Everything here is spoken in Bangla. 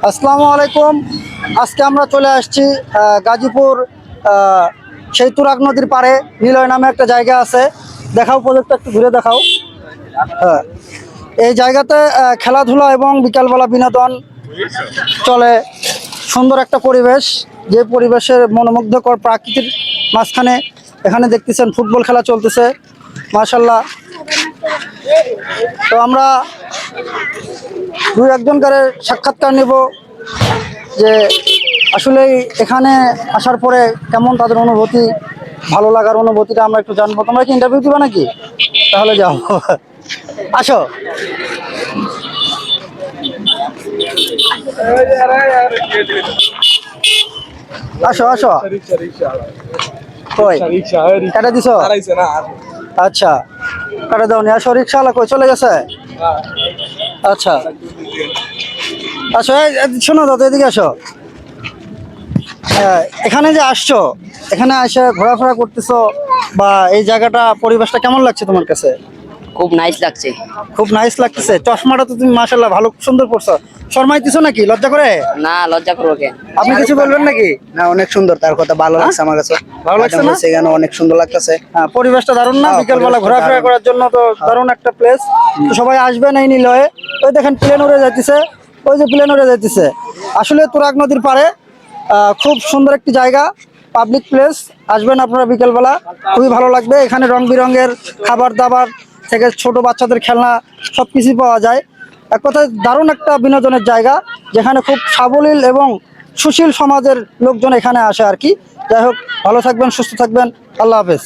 আসসালামু আলাইকুম। আজকে আমরা চলে আসছি গাজীপুর সেই তুরাগ নদীর পাড়ে নিলয় নামে একটা জায়গা আছে। দেখাও, প্রজেক্টটা একটু ঘুরে দেখাও। হ্যাঁ, এই জায়গাতে খেলাধুলা এবং বিকালবেলা বিনোদন চলে। সুন্দর একটা পরিবেশ, যে পরিবেশের মনোমুগ্ধকর প্রাকৃতির মাঝখানে এখানে দেখতেছেন ফুটবল খেলা চলতেছে, মাশাল্লাহ। তো আমরা দুই একজনকার সাক্ষাৎকার নেব যে আসলে এখানে আসার পরে কেমন তাদের অনুভূতি, ভালো লাগার অনুভূতিটা আমরা একটু জানবো। তোমরা কি ইন্টারভিউ দিবা নাকি? তাহলে যাও, আসো আসো আসো। কই কাটা দিছ? আচ্ছা, কাটা দাও নি। আসো, রিক্সাওয়ালা কই চলে গেছে? আচ্ছা আসো, শোনো দাদা, এদিকে আসো। এখানে যে আসছো, এখানে এসে ঘোরাফেরা করতেছো, বা এই জায়গাটা পরিবেশটা কেমন লাগছে তোমার কাছে? খুব নাইস লাগছে। খুব নাইস লাগতেছে। চশমাটা তো তুমি মাশাআল্লাহ ভালো সুন্দর পরছো। শর্মাইতেছো নাকি? লজ্জা করে? না, লজ্জা করবো কেন? আপনি কিছু বলবেন নাকি? না, অনেক সুন্দর, তার কথা ভালো লাগছে আমার কাছে। ভালো লাগছে না? এখানে অনেক সুন্দর লাগতেছে। হ্যাঁ, পরিবেশটা দারুণ না? হ্যাঁ, বিকেলবেলা পরিবেশটা ঘোরাফেরা দারুণ। করার জন্য তো দারুণ একটা প্লেস। তো সবাই আসবেন এই নিলয়ে। ওই দেখেন প্লেন উড়ে যাইতেছে, ওই যে প্লেন উড়ে যাইতেছে। আসলে তুরাগ নদীর পাড়ে খুব সুন্দর একটি জায়গা, পাবলিক প্লেস। আসবেন আপনারা বিকেলবেলা, খুবই ভালো লাগবে। এখানে রং বেরঙের খাবার দাবার থেকে ছোট বাচ্চাদের খেলনা সব কিছুই পাওয়া যায়। এক কথায় দারুণ একটা বিনোদনের জায়গা, যেখানে খুব সাবলীল এবং সুশীল সমাজের লোকজন এখানে আসে আর কি। যাই হোক, ভালো থাকবেন, সুস্থ থাকবেন, আল্লাহ হাফেজ।